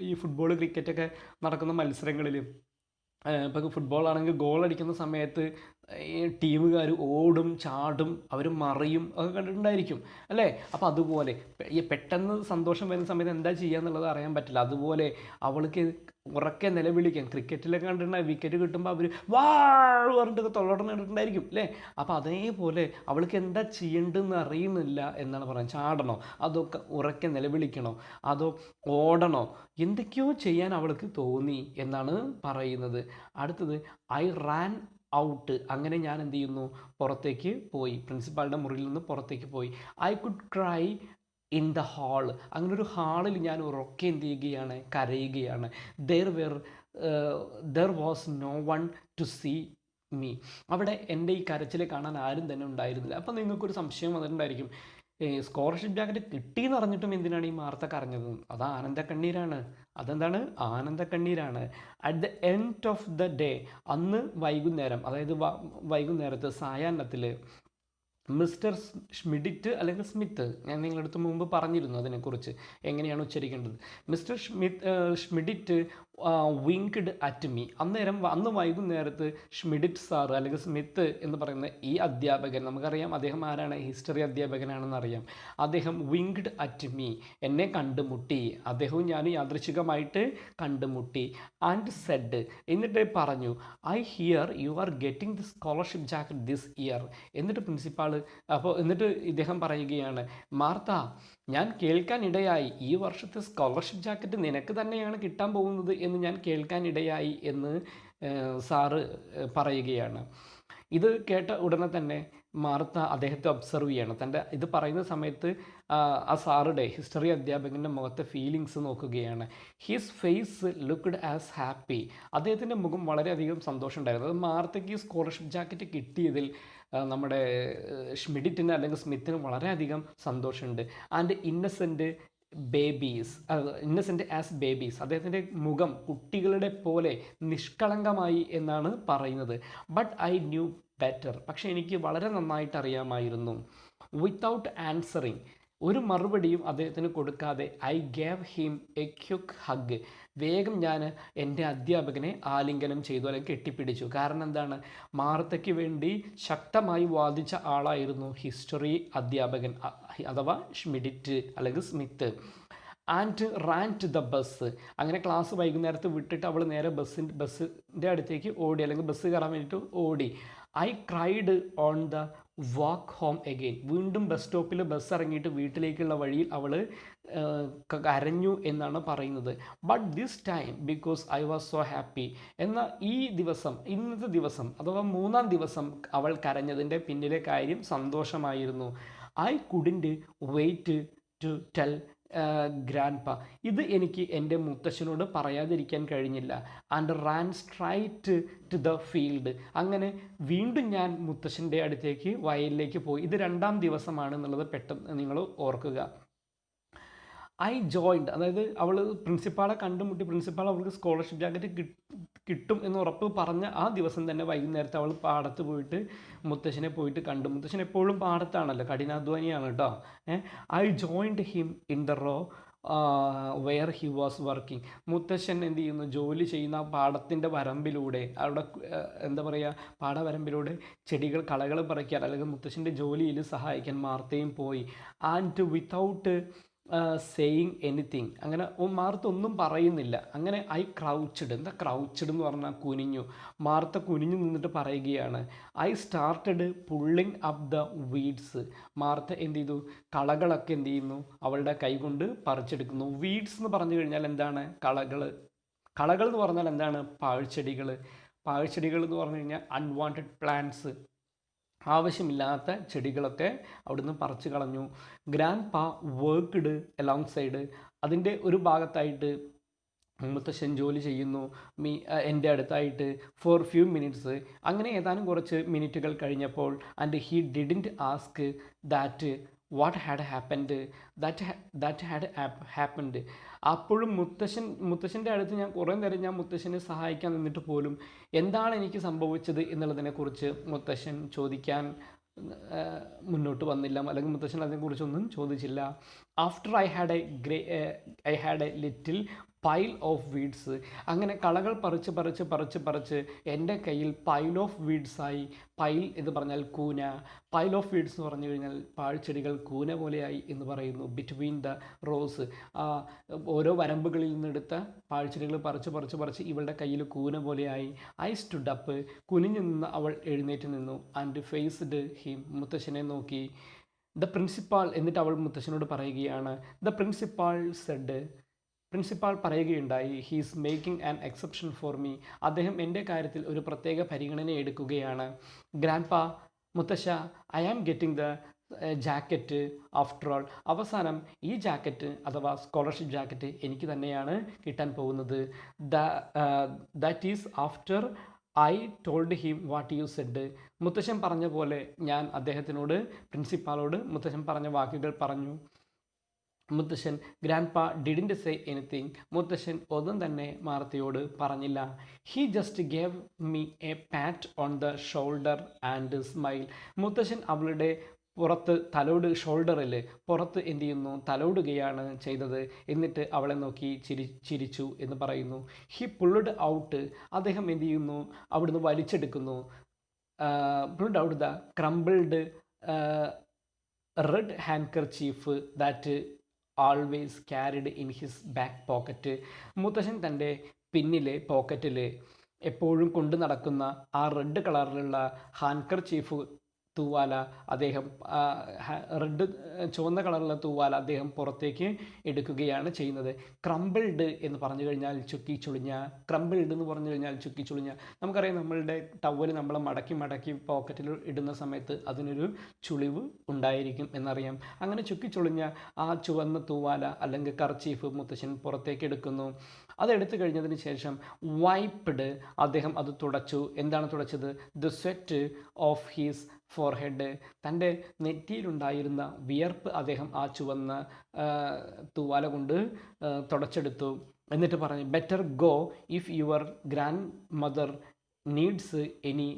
ഈ ഫുട്ബോൾ ക്രിക്കറ്റൊക്കെ നടക്കുന്ന മത്സരങ്ങളിൽ, ഇപ്പോൾ ഫുട്ബോൾ ആണെങ്കിൽ ഗോൾ അടിക്കുന്ന സമയത്ത് ഈ ടീമുകാർ ഓടും ചാടും, അവർ മറിയും ഒക്കെ കണ്ടിട്ടുണ്ടായിരിക്കും അല്ലേ. അപ്പോൾ അതുപോലെ ഈ പെട്ടെന്ന് സന്തോഷം വരുന്ന സമയത്ത് എന്താ ചെയ്യുക എന്നുള്ളത് അറിയാൻ പറ്റില്ല. അതുപോലെ അവൾക്ക് ഉറക്കെ നിലവിളിക്കാൻ, ക്രിക്കറ്റിലൊക്കെ കണ്ടിട്ടുണ്ടായി, വിക്കറ്റ് കിട്ടുമ്പോൾ അവർ പറഞ്ഞിട്ടൊക്കെ തൊള്ളോട്ടം കണ്ടിട്ടുണ്ടായിരിക്കും അല്ലേ. അപ്പോൾ അതേപോലെ അവൾക്ക് എന്താ ചെയ്യേണ്ടതെന്ന് അറിയുന്നില്ല എന്നാണ് പറയുന്നത്. ചാടണോ, അതൊക്കെ ഉറക്കെ നിലവിളിക്കണോ, അതോ ഓടണോ, എന്തൊക്കെയോ ചെയ്യാൻ അവൾക്ക് തോന്നി എന്നാണ് പറയുന്നത്. അടുത്തത് ഐ റാൻ ഔട്ട്. അങ്ങനെ ഞാൻ എന്ത് ചെയ്യുന്നു, പുറത്തേക്ക് പോയി, പ്രിൻസിപ്പാളുടെ മുറിയിൽ നിന്ന് പുറത്തേക്ക് പോയി. I could cry in the hall. അങ്ങനെ ഒരു ഹാളിൽ ഞാൻ ഉറക്കെ എന്ത് ചെയ്യുകയാണ്, കരയുകയാണ്. There was no one to see me. അവിടെ എൻ്റെ ഈ കരച്ചിൽ കാണാൻ ആരും തന്നെ ഉണ്ടായിരുന്നില്ല. അപ്പം നിങ്ങൾക്കൊരു സംശയം വന്നിട്ടുണ്ടായിരിക്കും, സ്കോളർഷിപ്പ് ജാക്കറ്റ് കിട്ടിയെന്ന് അറിഞ്ഞിട്ടും എന്തിനാണ് ഈ മാർത്ത കരഞ്ഞത്? അത് ആനന്ദക്കണ്ണീരാണ്. അതെന്താണ്? ആനന്ദക്കണ്ണീരാണ്. At the end of the day, അന്ന് വൈകുന്നേരം, അതായത് വൈകുന്നേരത്ത് സായാഹ്നത്തിൽ മിസ്റ്റർ ഷ്മിഡിറ്റ് അല്ലെങ്കിൽ സ്മിത്ത്, ഞാൻ നിങ്ങളുടെ അടുത്ത് മുമ്പ് പറഞ്ഞിരുന്നു അതിനെക്കുറിച്ച് എങ്ങനെയാണ് ഉച്ചരിക്കേണ്ടത്. Mister Schmidt winked at me. അന്ന് വൈകുന്നേരത്ത് ഷ്മിഡിറ്റ് സാറ് അല്ലെങ്കിൽ സ്മിത്ത് എന്ന് പറയുന്ന ഈ അധ്യാപകൻ, നമുക്കറിയാം അദ്ദേഹം ആരാണ്, ഹിസ്റ്ററി അധ്യാപകനാണെന്ന് അറിയാം. അദ്ദേഹം വിങ്ക്ഡ് അറ്റ് മീ, എന്നെ കണ്ടുമുട്ടി, അദ്ദേഹവും ഞാനും യാദൃച്ഛികമായിട്ട് കണ്ടുമുട്ടി. ആൻഡ് സെഡ്, എന്നിട്ട് പറഞ്ഞു, I here you are getting the scholarship jacket this year. എന്നിട്ട് എന്നിട്ട് ഇദ്ദേഹം പറയുകയാണ്, മാർത്ത, ഞാൻ കേൾക്കാനിടയായി ഈ വർഷത്തെ സ്കോളർഷിപ്പ് ജാക്കറ്റ് നിനക്ക് തന്നെയാണ് കിട്ടാൻ പോകുന്നത് എന്ന് ഞാൻ കേൾക്കാനിടയായി എന്ന് സാറ് പറയുകയാണ്. ഇത് കേട്ട ഉടനെ തന്നെ മാർത്ത അദ്ദേഹത്തെ ഒബ്സർവ് ചെയ്യണം. തൻ്റെ ഇത് പറയുന്ന സമയത്ത് ആ സാറുടെ, ഹിസ്റ്ററി അധ്യാപകൻ്റെ മുഖത്തെ ഫീലിങ്സ് നോക്കുകയാണ്. His face looked as happy. അദ്ദേഹത്തിൻ്റെ മുഖം വളരെയധികം സന്തോഷമുണ്ടായിരുന്നു. അത് മാർത്തയ്ക്ക് സ്കോളർഷിപ്പ് ജാക്കറ്റ് കിട്ടിയതിൽ നമ്മുടെ ഷ്മിഡിറ്റിന് അല്ലെങ്കിൽ സ്മിത്തിന് വളരെയധികം സന്തോഷമുണ്ട്. ആൻഡ് ഇന്നസെൻ്റ് ആസ് ബേബീസ്, അദ്ദേഹത്തിൻ്റെ മുഖം കുട്ടികളുടെ പോലെ നിഷ്കളങ്കമായി എന്നാണ് പറയുന്നത്. ബട്ട് ഐ ന്യൂ ബെറ്റർ, പക്ഷേ എനിക്ക് വളരെ നന്നായിട്ട് അറിയാമായിരുന്നു. വിത്തൗട്ട് ആൻസറിങ്, ഒരു മറുപടിയും അദ്ദേഹത്തിന് കൊടുക്കാതെ, I gave him A quick hug, വേഗം ഞാൻ എൻ്റെ അധ്യാപകനെ ആലിംഗനം ചെയ്തു അല്ലെങ്കിൽ കെട്ടിപ്പിടിച്ചു. കാരണം എന്താണ്, മാർത്തയ്ക്ക് വേണ്ടി ശക്തമായി വാദിച്ച ആളായിരുന്നു ഹിസ്റ്ററി അധ്യാപകൻ അഥവാ ഷ്മിഡിറ്റ് അല്ലെങ്കിൽ Smith. And ran to the bus, അങ്ങനെ ക്ലാസ് വൈകുന്നേരത്ത് വിട്ടിട്ട് അവൾ നേരെ ബസ്സിൻ്റെ അടുത്തേക്ക് ഓടി, അല്ലെങ്കിൽ ബസ് കയറാൻ വേണ്ടിയിട്ട് ഓടി. I cried on the walk home again, വീണ്ടും ബസ് സ്റ്റോപ്പിൽ ബസ് ഇറങ്ങിയിട്ട് വീട്ടിലേക്കുള്ള വഴിയിൽ അവൾ കരഞ്ഞു എന്നാണ് പറയുന്നത്. But this time because I was so happy, എന്നാൽ ഇന്നത്തെ ദിവസം അഥവാ 3-ാം ദിവസം അവൾ കരഞ്ഞതിൻ്റെ പിന്നിലെ കാര്യം സന്തോഷമായിരുന്നു. I couldn't wait to tell grandpa, ഇത് എനിക്ക് എൻ്റെ മുത്തശ്ശനോട് പറയാതിരിക്കാൻ കഴിഞ്ഞില്ല. And ran straight to the field, അങ്ങനെ വീണ്ടും ഞാൻ മുത്തശ്ശൻ്റെ അടുത്തേക്ക് വയലിലേക്ക് പോയി. ഇത് 2-ാം ദിവസമാണ് എന്നുള്ളത് പെട്ടെന്ന് നിങ്ങൾ ഓർക്കുക. ഐ ജോയിൻഡ്, അതായത് അവൾ പ്രിൻസിപ്പാളെ കണ്ടുമുട്ടി, പ്രിൻസിപ്പാൾ അവൾക്ക് സ്കോളർഷിപ്പ് ജാക്കറ്റ് കിട്ടും എന്ന് ഉറപ്പ് പറഞ്ഞ ആ ദിവസം തന്നെ വൈകുന്നേരത്തെ അവൾ പാടത്ത് പോയിട്ട് മുത്തശ്ശനെ പോയിട്ട് കണ്ടു. മുത്തശ്ശൻ എപ്പോഴും പാടത്താണല്ലോ, കഠിനാധ്വാനിയാണ് കേട്ടോ. I joined him in the row where he was working. മുത്തശ്ശൻ എന്ത് ചെയ്യുന്നു, ജോലി ചെയ്യുന്ന പാടത്തിൻ്റെ വരമ്പിലൂടെ, അവിടെ എന്താ പറയുക, പാടവരമ്പിലൂടെ കളകൾ പറിക്കാൻ അല്ലെങ്കിൽ മുത്തശ്ശൻ്റെ ജോലിയിൽ സഹായിക്കാൻ മാർത്തയും പോയി. ആൻഡ് വിത്തൗട്ട് സെയിങ് എനിത്തിങ്, അങ്ങനെ മാർത്ത ഒന്നും പറയുന്നില്ല. അങ്ങനെ ഐ ക്രൗച്ച്ഡ്, എന്താ ക്രൗച്ച്ഡ് എന്ന് പറഞ്ഞാൽ കുനിഞ്ഞു. മാർത്ത കുനിഞ്ഞു നിന്നിട്ട് പറയുകയാണ്, I started pulling up the weeds. Martha എന്ത് ചെയ്തു, കളകളൊക്കെ എന്ത് ചെയ്യുന്നു, അവളുടെ കൈകൊണ്ട് പറിച്ചെടുക്കുന്നു. വീഡ്സ് എന്ന് പറഞ്ഞു കഴിഞ്ഞാൽ എന്താണ്, കളകൾ എന്ന് പറഞ്ഞാൽ എന്താണ്, പാഴ്ചെടികൾ എന്ന് പറഞ്ഞു കഴിഞ്ഞാൽ അൺവാണ്ടഡ് പ്ലാന്റ്സ്, ആവശ്യമില്ലാത്ത ചെടികളൊക്കെ അവിടുന്ന് പറിച്ചു കളഞ്ഞു. ഗ്രാൻഡ് പാ വർക്ക്ഡ് അലോങ് സൈഡ്, അതിൻ്റെ ഒരു ഭാഗത്തായിട്ട് മുത്തശ്ശൻ ജോലി ചെയ്യുന്നു എൻ്റെ അടുത്തായിട്ട് ഫോർ ഫ്യൂ മിനിറ്റ്സ്. അങ്ങനെ ഏതാനും കുറച്ച് മിനിറ്റുകൾ കഴിഞ്ഞപ്പോൾ and he didn't ask that what had happened that had happened. അപ്പോഴും മുത്തശ്ശൻ്റെ അടുത്ത് ഞാൻ കുറേ നേരം ഞാൻ മുത്തശ്ശനെ സഹായിക്കാൻ നിന്നിട്ട് പോലും എന്താണ് എനിക്ക് സംഭവിച്ചത് എന്നുള്ളതിനെക്കുറിച്ച് മുത്തശ്ശൻ ചോദിക്കാൻ മുന്നോട്ട് വന്നില്ല, അല്ലെങ്കിൽ മുത്തശ്ശൻ അതിനെക്കുറിച്ചൊന്നും ചോദിച്ചില്ല. After I had A little pile of weeds, അങ്ങനെ കളകൾ പറിച്ച് എൻ്റെ കയ്യിൽ പൈൽ ഓഫ് വീഡ്സായി. പൈൽ എന്ന് പറഞ്ഞാൽ കൂന, പൈൽ ഓഫ് വീഡ്സ് എന്ന് പറഞ്ഞു കഴിഞ്ഞാൽ പാഴ്ചെടികൾ കൂന പോലെയായി എന്ന് പറയുന്നു. ബിറ്റ്വീൻ ദ റോസ്, ഓരോ വരമ്പുകളിൽ നിന്നെടുത്ത പാഴ്ചെടികൾ പറിച്ച് ഇവളുടെ കയ്യിൽ കൂന പോലെയായി. ഐ സ്റ്റുഡ് അപ്പ്, കുനിഞ്ഞു നിന്ന് അവൾ എഴുന്നേറ്റ് നിന്നു. ആൻഡ് ഫേസ്ഡ് ഹിം, മുത്തശ്ശനെ നോക്കി. ദ പ്രിൻസിപ്പാൾ, എന്നിട്ട് അവൾ മുത്തശ്ശനോട് പറയുകയാണ്, ദ പ്രിൻസിപ്പാൾ സെഡ്, പ്രിൻസിപ്പാൾ പറയുകയുണ്ടായി, he's making an exception for me, അദ്ദേഹം എൻ്റെ കാര്യത്തിൽ ഒരു പ്രത്യേക പരിഗണന എടുക്കുകയാണ്. ഗ്രാൻഡ്പാ, മുത്തശ്ശ, I am getting the jacket after all, അവസാനം ഈ ജാക്കറ്റ് അഥവാ സ്കോളർഷിപ്പ് ജാക്കറ്റ് എനിക്ക് തന്നെയാണ് കിട്ടാൻ പോകുന്നത്. That is after I told him what you said. മുത്തശ്ശൻ പറഞ്ഞ പോലെ ഞാൻ അദ്ദേഹത്തിനോട്, പ്രിൻസിപ്പാളോട് മുത്തശ്ശൻ പറഞ്ഞ വാക്കുകൾ പറഞ്ഞു. മുത്തശ്ശൻ ഗ്രാൻഡ് പാ ഡിഡിൻറ്റ് സേ എനിത്തിങ്. മുത്തശ്ശൻ ഒന്നും തന്നെ മാർത്തയോട് പറഞ്ഞില്ല. He just gave me A PAT on the shoulder and smile. മുത്തശ്ശൻ അവളുടെ പുറത്ത് ഷോൾഡറിൽ പുറത്ത് എന്ത് ചെയ്യുന്നു, തലോടുകയാണ് ചെയ്തത്. എന്നിട്ട് അവളെ നോക്കി ചിരിച്ചു എന്ന് പറയുന്നു. He pulled out. അദ്ദേഹം എന്ത് ചെയ്യുന്നു, അവിടുന്ന് വലിച്ചെടുക്കുന്നു. Pulled out the crumbled red handkerchief that always carried in his back pocket. മുത്തശ്ശൻ തൻ്റെ പിന്നിലെ പോക്കറ്റിൽ എപ്പോഴും കൊണ്ടു നടക്കുന്ന ആ റെഡ് കളറിലുള്ള ഹാൻഡ്കർച്ചീഫ് തൂവാല അദ്ദേഹം ചുവന്ന കളറുള്ള തൂവാല അദ്ദേഹം പുറത്തേക്ക് എടുക്കുകയാണ് ചെയ്യുന്നത്. ക്രംബിൾഡ് എന്ന് പറഞ്ഞു കഴിഞ്ഞാൽ ചുക്കിച്ചുളിഞ്ഞ. ക്രംബിൾഡ് എന്ന് പറഞ്ഞു കഴിഞ്ഞാൽ ചുക്കിച്ചുളിഞ്ഞ. നമുക്കറിയാം, നമ്മളുടെ ടവൽ നമ്മൾ മടക്കി പോക്കറ്റിൽ ഇടുന്ന സമയത്ത് അതിനൊരു ചുളിവ് ഉണ്ടായിരിക്കും എന്നറിയാം. അങ്ങനെ ചുക്കിച്ചുളിഞ്ഞ ആ ചുവന്ന തൂവാല അല്ലെങ്കിൽ കർച്ചീഫ് മുത്തശ്ശൻ പുറത്തേക്ക് എടുക്കുന്നു. അതെടുത്തു കഴിഞ്ഞതിന് ശേഷം വൈപ്ഡ്, അദ്ദേഹം അത് തുടച്ചു. എന്താണ് തുടച്ചത്? The sweat of his forehead. തൻ്റെ നെറ്റിയിലുണ്ടായിരുന്ന വിയർപ്പ് അദ്ദേഹം ആ ചുവന്ന തൂവാല കൊണ്ട് തുടച്ചെടുത്തു. എന്നിട്ട് പറഞ്ഞു, better go if your grand mother needs any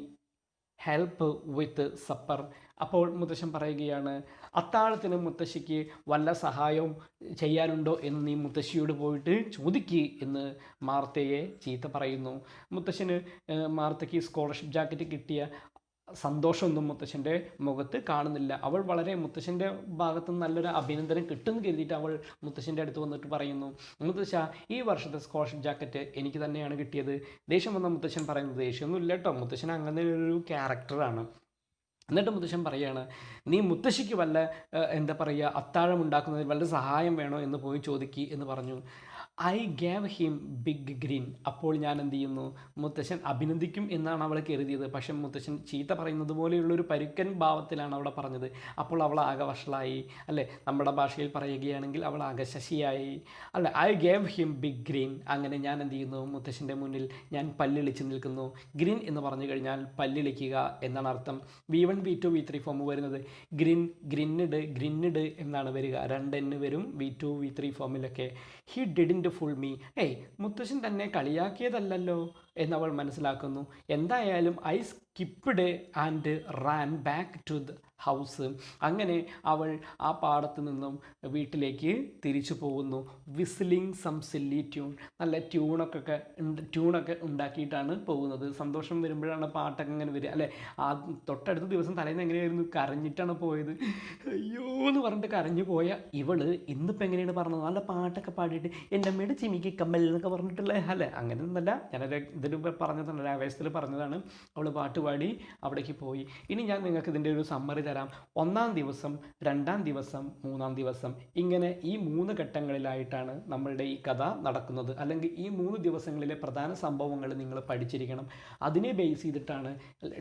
help with supper. അപ്പോൾ മുത്തശ്ശൻ പറയുകയാണ്, അത്താഴത്തിന് മുത്തശ്ശിക്ക് വല്ല സഹായവും ചെയ്യാനുണ്ടോ എന്ന് നീ മുത്തശ്ശിയോട് പോയിട്ട് ചോദിക്കുക എന്ന് മാർത്തയെ ചീത്ത പറയുന്നു. മുത്തശ്ശന് മാർത്തയ്ക്ക് സ്കോളർഷിപ്പ് ജാക്കറ്റ് കിട്ടിയ സന്തോഷമൊന്നും മുത്തശ്ശൻ്റെ മുഖത്ത് കാണുന്നില്ല. അവൾ വളരെ മുത്തശ്ശൻ്റെ ഭാഗത്ത് നിന്ന് നല്ലൊരു അഭിനന്ദനം കിട്ടുമെന്ന് കരുതിയിട്ട് അവൾ മുത്തശ്ശൻ്റെ അടുത്ത് വന്നിട്ട് പറയുന്നു, മുത്തശ്ശ, ഈ വർഷത്തെ സ്കോളർഷിപ്പ് ജാക്കറ്റ് എനിക്ക് തന്നെയാണ് കിട്ടിയത്. ദേഷ്യം വന്ന മുത്തശ്ശൻ പറയുന്നത്, ദേഷ്യമൊന്നും ഇല്ല കേട്ടോ, മുത്തശ്ശൻ അങ്ങനെ ഒരു ക്യാരക്ടറാണ്. എന്നിട്ട് മുത്തശ്ശൻ പറയുകയാണ്, നീ മുത്തശ്ശിക്ക് വല്ല എന്താ പറയുക, അത്താഴം ഉണ്ടാക്കുന്നതിൽ വല്ല സഹായം വേണോ എന്ന് പോയി ചോദിക്കുക എന്ന് പറഞ്ഞു. I gave him big green. അപ്പോൾ ഞാൻ എന്ത് ചെയ്യുന്നു, മുത്തശ്ശൻ അഭിനന്ദിക്കും എന്നാണ് അവൾ കരുതിയത്. പക്ഷെ മുത്തശ്ശൻ ചീത്ത പറയുന്നത് പോലെയുള്ളൊരു പരുക്കൻ ഭാവത്തിലാണ് അവിടെ പറഞ്ഞത്. അപ്പോൾ അവൾ ആകെ വഷളായി, അല്ലേ? നമ്മുടെ ഭാഷയിൽ പറയുകയാണെങ്കിൽ അവൾ ആകെ ശശിയായി, അല്ലേ? I gave him big green. അങ്ങനെ ഞാൻ എന്ത് ചെയ്യുന്നു, മുത്തശ്ശൻ്റെ മുന്നിൽ ഞാൻ പല്ലിളിച്ച് നിൽക്കുന്നു. ഗ്രീൻ എന്ന് പറഞ്ഞു കഴിഞ്ഞാൽ പല്ലിളിക്കുക എന്നാണ് അർത്ഥം. V1 V2 V3 ഫോം വരുന്നത് ഗ്രിന്നിഡ് എന്നാണ് വരിക. 2N വരും V2 V3 ഫോമിലൊക്കെ. He didn't fool me. മുത്തശ്ശൻ തന്നെ കളിയാക്കിയതല്ലല്ലോ എന്നവൾ മനസ്സിലാക്കുന്നു. എന്തായാലും I skipped and ran back to the house. അങ്ങനെ അവൾ ആ പാടത്ത് നിന്നും വീട്ടിലേക്ക് തിരിച്ചു പോകുന്നു. Whistling some silly tune. നല്ല ട്യൂണൊക്കെ ഉണ്ടാക്കിയിട്ടാണ് പോകുന്നത്. സന്തോഷം വരുമ്പോഴാണ് പാട്ടൊക്കെ ഇങ്ങനെ വരിക, അല്ലേ? ആ തൊട്ടടുത്ത ദിവസം തലേന്ന് എങ്ങനെയായിരുന്നു, കരഞ്ഞിട്ടാണ് പോയത്. അയ്യോ എന്ന് പറഞ്ഞിട്ട് കരഞ്ഞു പോയ ഇവള് ഇന്നിപ്പോൾ എങ്ങനെയാണ് പറഞ്ഞത്, നല്ല പാട്ടൊക്കെ പാടിയിട്ട് എൻ്റെ അമ്മയുടെ ചിമിക്ക് കമ്മൽ എന്നൊക്കെ പറഞ്ഞിട്ടുള്ള, അല്ലേ? അങ്ങനെയൊന്നുമല്ല, ഞാനൊരു ഇതിന് പറഞ്ഞതാണ്, ഒരു ആവേശത്തിൽ പറഞ്ഞതാണ്. അവൾ പാട്ട് പാടി അവിടേക്ക് പോയി. ഇനി ഞാൻ നിങ്ങൾക്ക് ഇതിൻ്റെ ഒരു സമ്മറി തരാം. 1-ാം ദിവസം, 2-ാം ദിവസം, 3-ാം ദിവസം, ഇങ്ങനെ ഈ 3 ഘട്ടങ്ങളിലായിട്ടാണ് നമ്മളുടെ ഈ കഥ നടക്കുന്നത്. അല്ലെങ്കിൽ ഈ 3 ദിവസങ്ങളിലെ പ്രധാന സംഭവങ്ങൾ നിങ്ങൾ പഠിച്ചിരിക്കണം. അതിനെ ബേസ് ചെയ്തിട്ടാണ്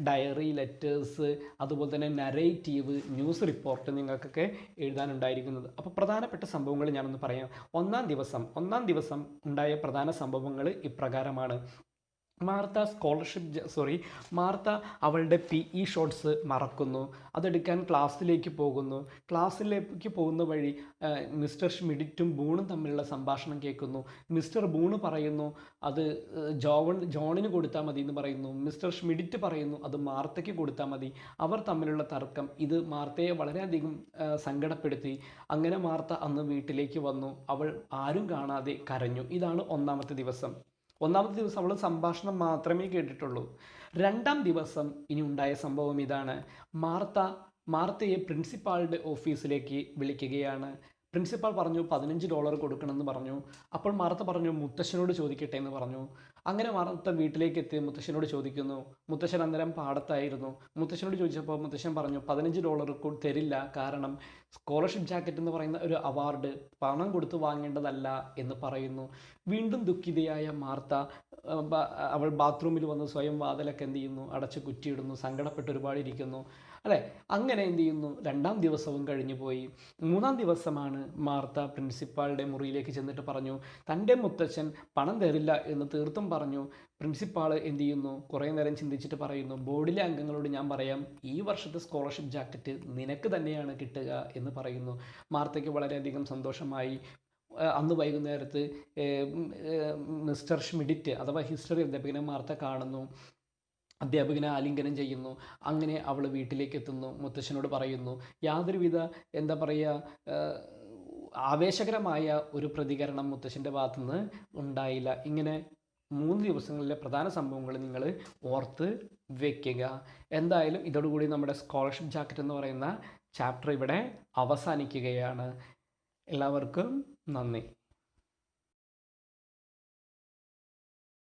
ഡയറി, ലെറ്റേഴ്സ്, അതുപോലെ തന്നെ നരേറ്റീവ്, ന്യൂസ് റിപ്പോർട്ട് നിങ്ങൾക്കൊക്കെ എഴുതാനുണ്ടായിരിക്കുന്നത്. അപ്പോൾ പ്രധാനപ്പെട്ട സംഭവങ്ങൾ ഞാനൊന്ന് പറയാം. 1-ാം ദിവസം ഉണ്ടായ പ്രധാന സംഭവങ്ങൾ ഇപ്രകാരമാണ്. മാർത്ത അവളുടെ PE ഷോർട്സ് മറക്കുന്നു. അതെടുക്കാൻ ക്ലാസ്സിലേക്ക് പോകുന്ന വഴി മിസ്റ്റർ ഷ്മിഡിറ്റും ബൂണും തമ്മിലുള്ള സംഭാഷണം കേൾക്കുന്നു. മിസ്റ്റർ ബൂണ് പറയുന്നു അത് ജോണിന് കൊടുത്താൽ മതി എന്ന് പറയുന്നു. മിസ്റ്റർ ഷ്മിഡിറ്റ് പറയുന്നു അത് മാർത്തയ്ക്ക് കൊടുത്താൽ മതി. അവർ തമ്മിലുള്ള തർക്കം ഇത് മാർത്തയെ വളരെയധികം സങ്കടപ്പെടുത്തി. അങ്ങനെ മാർത്ത അന്ന് വീട്ടിലേക്ക് വന്നു. അവൾ ആരും കാണാതെ കരഞ്ഞു. ഇതാണ് 1-ാമത്തെ ദിവസം. 1-ാമത്തെ ദിവസം അവൾ സംഭാഷണം മാത്രമേ കേട്ടിട്ടുള്ളൂ. 2-ാം ദിവസം ഇനി ഉണ്ടായ സംഭവം ഇതാണ്. മാർത്തയെ പ്രിൻസിപ്പാളുടെ ഓഫീസിലേക്ക് വിളിക്കുകയാണ്. പ്രിൻസിപ്പാൾ പറഞ്ഞു $15 കൊടുക്കണമെന്ന് പറഞ്ഞു. അപ്പോൾ മാർത്ത പറഞ്ഞു മുത്തശ്ശനോട് ചോദിക്കട്ടെ എന്ന് പറഞ്ഞു. അങ്ങനെ മാർത്ത വീട്ടിലേക്ക് എത്തി മുത്തശ്ശനോട് ചോദിക്കുന്നു. മുത്തശ്ശൻ അന്നേരം പാടത്തായിരുന്നു. മുത്തശ്ശനോട് ചോദിച്ചപ്പോൾ മുത്തശ്ശൻ പറഞ്ഞു $15 തരില്ല, കാരണം സ്കോളർഷിപ്പ് ജാക്കറ്റ് എന്ന് പറയുന്ന ഒരു അവാർഡ് പണം കൊടുത്ത് വാങ്ങേണ്ടതല്ല എന്ന് പറയുന്നു. വീണ്ടും ദുഃഖിതയായ മാർത്ത അവൾ ബാത്റൂമിൽ വന്ന് സ്വയം വാതിലൊക്കെ എന്ത് ചെയ്യുന്നു, അടച്ച് കുറ്റിയിടുന്നു. സങ്കടപ്പെട്ട് ഒരുപാട് ഇരിക്കുന്നു. അല്ലേ? അങ്ങനെ എന്ത് ചെയ്യുന്നു, 2-ാം ദിവസവും കഴിഞ്ഞു പോയി. 3-ാം ദിവസമാണ് മാർത്ത പ്രിൻസിപ്പാളുടെ മുറിയിലേക്ക് ചെന്നിട്ട് പറഞ്ഞു, തൻ്റെ മുത്തച്ഛൻ പണം തരില്ല എന്ന് തീർത്തും പറഞ്ഞു. പ്രിൻസിപ്പാൾ എന്ത് ചെയ്യുന്നു, കുറേ നേരം ചിന്തിച്ചിട്ട് പറയുന്നു, ബോർഡിലെ അംഗങ്ങളോട് ഞാൻ പറയാം, ഈ വർഷത്തെ സ്കോളർഷിപ്പ് ജാക്കറ്റ് നിനക്ക് തന്നെയാണ് കിട്ടുക എന്ന് പറയുന്നു. മാർത്തയ്ക്ക് വളരെയധികം സന്തോഷമായി. അന്ന് വൈകുന്നേരത്ത് മിസ്റ്റർ ഷ്മിഡിറ്റ് അഥവാ ഹിസ്റ്ററി അധ്യാപകനെ മാർത്ത കാണുന്നു. അധ്യാപകനെ ആലിംഗനം ചെയ്യുന്നു. അങ്ങനെ അവൾ വീട്ടിലേക്ക് എത്തുന്നു. മുത്തശ്ശനോട് പറയുന്നു. യാതൊരുവിധ എന്താ പറയുക, ആവേശകരമായ ഒരു പ്രതികരണം മുത്തശ്ശൻ്റെ ഭാഗത്തുനിന്ന് ഉണ്ടായില്ല. ഇങ്ങനെ 3 ദിവസങ്ങളിലെ പ്രധാന സംഭവങ്ങൾ നിങ്ങൾ ഓർത്ത് വയ്ക്കുക. എന്തായാലും ഇതോടുകൂടി നമ്മുടെ സ്കോളർഷിപ്പ് ജാക്കറ്റ് എന്ന് പറയുന്ന ചാപ്റ്റർ ഇവിടെ അവസാനിക്കുകയാണ്. എല്ലാവർക്കും നന്ദി.